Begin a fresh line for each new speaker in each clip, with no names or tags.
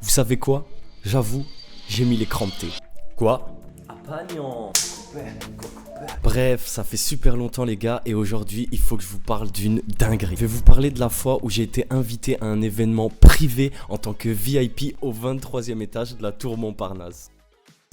Vous savez quoi? J'avoue, j'ai mis les crampés. Quoi? Apagnon. Bref, ça fait super longtemps les gars et aujourd'hui il faut que je vous parle d'une dinguerie. Je vais vous parler de la fois où j'ai été invité à un événement privé en tant que VIP au 23e étage de la tour Montparnasse.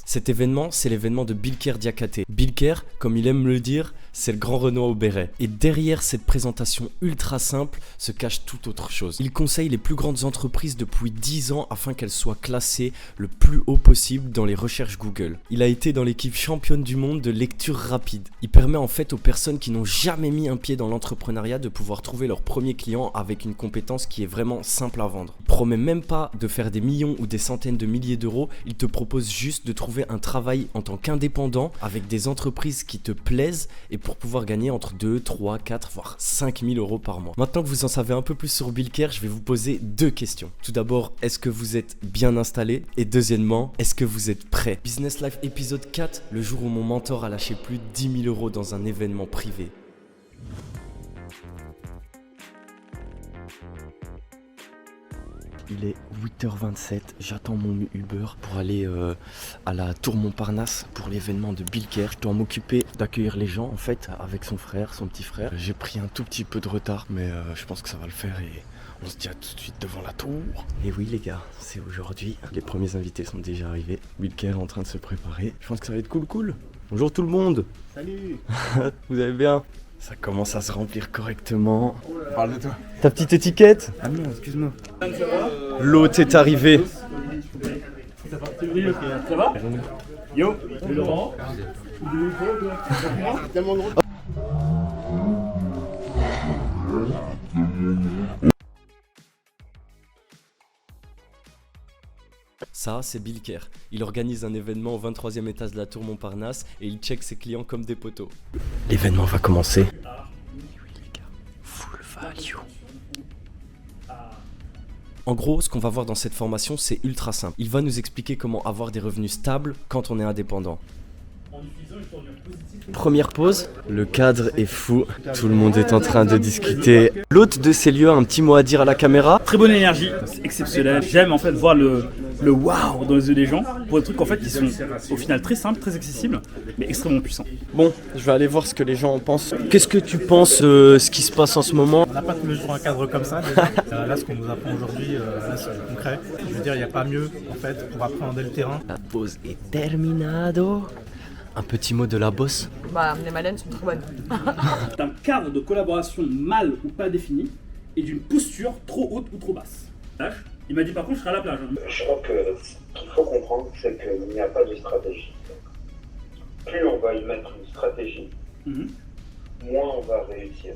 Cet événement, c'est l'événement de Bilker Diakhaté. Bilker, comme il aime le dire, c'est le grand Renoir au béret. Et derrière cette présentation ultra simple se cache tout autre chose. Il conseille les plus grandes entreprises depuis 10 ans afin qu'elles soient classées le plus haut possible dans les recherches Google. Il a été dans l'équipe championne du monde de lecture rapide. Il permet en fait aux personnes qui n'ont jamais mis un pied dans l'entrepreneuriat de pouvoir trouver leur premier client avec une compétence qui est vraiment simple à vendre. Il promet même pas de faire des millions ou des centaines de milliers d'euros, il te propose juste de trouver un travail en tant qu'indépendant avec des entreprises qui te plaisent et pour pouvoir gagner entre 2, 3, 4 voire 5 000 euros par mois. Maintenant que vous en savez un peu plus sur Bilker, je vais vous poser deux questions. Tout d'abord, est-ce que vous êtes bien installé? Et deuxièmement, est-ce que vous êtes prêt? Business Life épisode 4, le jour où mon mentor a lâché plus de 10 000 euros dans un événement privé. Il est 8h27, j'attends mon Uber pour aller à la tour Montparnasse pour l'événement de Bilker. Je dois m'occuper d'accueillir les gens en fait avec son frère, son petit frère. J'ai pris un tout petit peu de retard mais je pense que ça va le faire et on se dit à tout de suite devant la tour. Et oui les gars, c'est aujourd'hui. Les premiers invités sont déjà arrivés. Bilker est en train de se préparer. Je pense que ça va être cool. Bonjour tout le monde.
Salut.
Vous allez bien? Ça commence à se remplir correctement.
Parle de toi.
Ta petite étiquette?
Ah non, excuse-moi.
L'hôte est arrivé.
Ça va? Yo, c'est Laurent. Tellement gros.
Ça, c'est Bilker. Il organise un événement au 23e étage de la tour Montparnasse et il check ses clients comme des poteaux. L'événement va commencer. Oui les gars, full value. En gros, ce qu'on va voir dans cette formation, c'est ultra simple. Il va nous expliquer comment avoir des revenus stables quand on est indépendant. Première pause, le cadre est fou, tout le monde est en train de discuter. L'hôte de ces lieux a un petit mot à dire à la caméra.
Très bonne énergie, c'est exceptionnel. J'aime en fait voir le waouh dans les yeux des gens pour des trucs en fait qui sont au final très simples, très accessibles, mais extrêmement puissants.
Bon, je vais aller voir ce que les gens en pensent. Qu'est-ce que tu penses de ce qui se passe en ce moment?
On n'a pas tous les jours un cadre comme ça. Déjà. Là, ce qu'on nous apprend aujourd'hui, là, c'est concret. Je veux dire, il n'y a pas mieux en fait pour appréhender le terrain.
La pause est terminado. Un petit mot de la bosse.
Bah, les Malènes sont trop bonnes.
D'un cadre de collaboration mal ou pas défini et d'une posture trop haute ou trop basse. Il m'a dit par contre je serai à la plage.
Je crois que ce qu'il faut comprendre, c'est qu'il n'y a pas de stratégie. Plus on va y mettre une stratégie, moins on va réussir.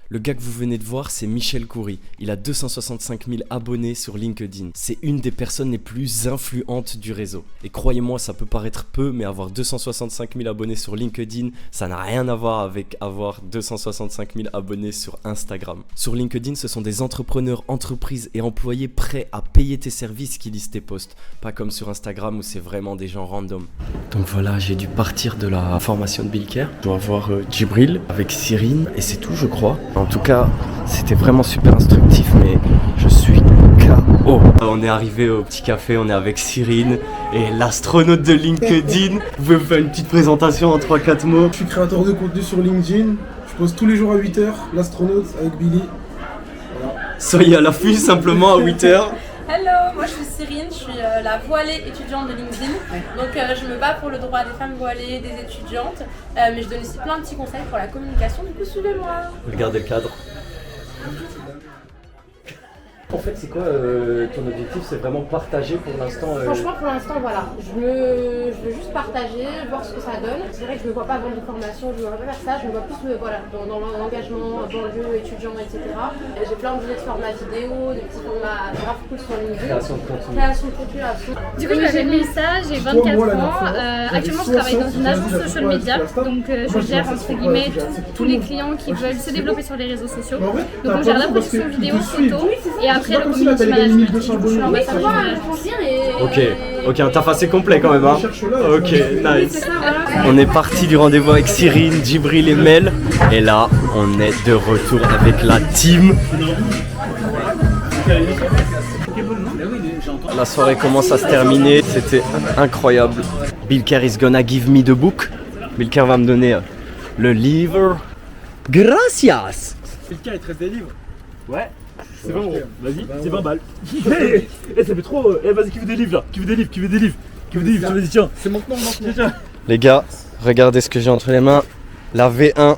Le gars que vous venez de voir, c'est Michel Coury. Il a 265 000 abonnés sur LinkedIn. C'est une des personnes les plus influentes du réseau. Et croyez-moi, ça peut paraître peu, mais avoir 265 000 abonnés sur LinkedIn, ça n'a rien à voir avec avoir 265 000 abonnés sur Instagram. Sur LinkedIn, ce sont des entrepreneurs, entreprises et employés prêts à payer tes services qui lisent tes posts. Pas comme sur Instagram où c'est vraiment des gens random. Donc voilà, j'ai dû partir de la formation de Bilker. Je dois voir Djibril avec Cyrine et c'est tout, je crois. En tout cas, c'était vraiment super instructif, mais je suis KO. On est arrivé au petit café, on est avec Cyrine et l'astronaute de LinkedIn. Vous pouvez me faire une petite présentation en 3-4 mots?
Je suis créateur de contenu sur LinkedIn. Je poste tous les jours à 8h, l'astronaute avec Billy. Voilà.
Soyez à l'affût simplement à 8h.
Hello, moi je suis Cyrine, je suis la voilée étudiante de LinkedIn. Donc je me bats pour le droit des femmes voilées, des étudiantes. Mais je donne aussi plein de petits conseils pour la communication, du coup suivez-moi.
Regardez le cadre. En fait, c'est quoi ton objectif? C'est vraiment partager pour l'instant
Franchement, pour l'instant, voilà. Je veux juste partager, voir ce que ça donne. C'est vrai que je ne me vois pas vendre de formation, je ne me vois pas faire ça. Je me vois plus dans l'engagement, banlieue, étudiant, etc. J'ai plein de vidéos de formats vidéo, des petits formats grave cool sur LinkedIn.
Création de contenu.
Création de contenu à fond.
Du coup, je m'appelle Mélissa, j'ai 24 ans. Actuellement, je travaille dans une agence social media. Donc, je gère entre guillemets tous les clients qui veulent se développer sur les réseaux sociaux. Donc, on gère la production vidéo, photo et après le community management. Je suis l'ambassadeur de
Ok, un taf assez complet quand même, hein. Ok, nice. On est parti du rendez-vous avec Cyrine, Djibril et Mel. Et là, on est de retour avec la team. la soirée commence à se terminer. C'était incroyable. Bilker is gonna give me the book. Bilker va me donner le livre. Gracias.
Bilker, il te reste des livres.
Ouais. C'est bon, vas-y, c'est 20 balles. Ça fait trop. Vas-y, qui veut des livres là? Qui veut des livres? Qui veut des livres? Qui veut des livres? Vas-y, tiens.
C'est maintenant.
Tiens.
Les gars, regardez ce que j'ai entre les mains. La V1.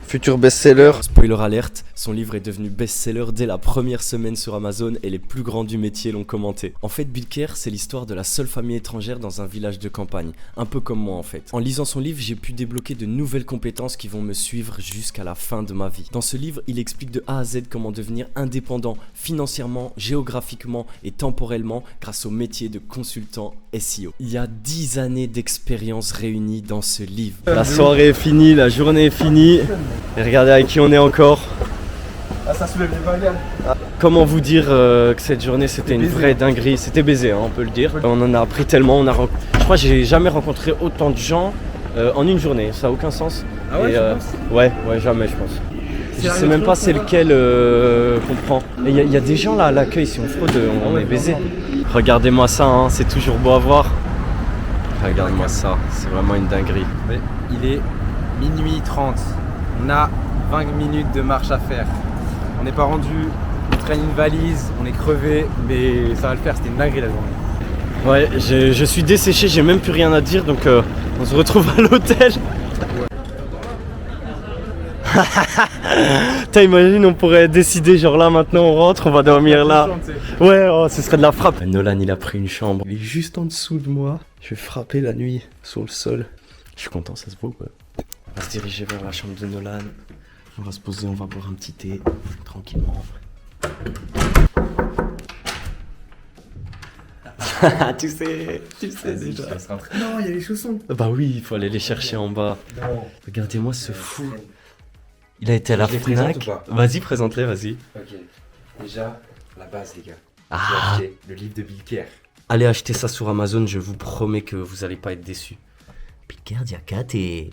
Futur best-seller. Spoiler alerte, son livre est devenu best-seller dès la première semaine sur Amazon et les plus grands du métier l'ont commenté. En fait, Bilker, c'est l'histoire de la seule famille étrangère dans un village de campagne. Un peu comme moi en fait. En lisant son livre, j'ai pu débloquer de nouvelles compétences qui vont me suivre jusqu'à la fin de ma vie. Dans ce livre, il explique de A à Z comment devenir indépendant financièrement, géographiquement et temporellement grâce au métier de consultant SEO. Il y a 10 années d'expérience réunies dans ce livre. La soirée est finie, la journée est finie. Et regardez avec qui on est encore.
Ah, ça soulève les bagages.
Comment vous dire que cette journée c'était une vraie dinguerie. C'était baisé, hein, on peut le dire. On en a appris tellement. Je crois que j'ai jamais rencontré autant de gens en une journée. Ça n'a aucun sens.
Ah ouais,
ouais, jamais je pense. Je sais même pas c'est lequel qu'on prend. Il y a des gens là à l'accueil, si on fraude, on est baisé. Regardez-moi ça, hein, c'est toujours beau à voir. Regarde-moi ça, c'est vraiment une dinguerie.
Il est minuit 30. On a 20 minutes de marche à faire. On n'est pas rendu, on traîne une valise, on est crevé, mais ça va le faire, c'était une dinguerie la journée.
Ouais, je suis desséché, j'ai même plus rien à dire, donc on se retrouve à l'hôtel. T'imagines, on pourrait décider, genre là maintenant on rentre, on va dormir là. Ouais, oh, ce serait de la frappe. Nolan, il a pris une chambre, il est juste en dessous de moi. Je vais frapper la nuit sur le sol. Je suis content, ça se vaut quoi. On va se diriger vers la chambre de Nolan. On va se poser, on va boire un petit thé, tranquillement. tu sais déjà.
Non, il y a les chaussons.
Bah oui, il faut aller les chercher en bas. Regardez-moi ce fou. Il a été à la Fnac. Vas-y, présente-les, vas-y.
Ok, déjà, la base les gars.
Ah.
J'ai acheté le livre de Bilker.
Allez acheter ça sur Amazon, je vous promets que vous allez pas être déçus. Bilker Diakate.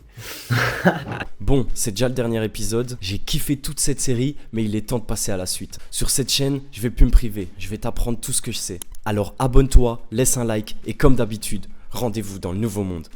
Bon, c'est déjà le dernier épisode. J'ai kiffé toute cette série, mais il est temps de passer à la suite. Sur cette chaîne, je vais plus me priver. Je vais t'apprendre tout ce que je sais. Alors abonne-toi, laisse un like et comme d'habitude, rendez-vous dans le nouveau monde.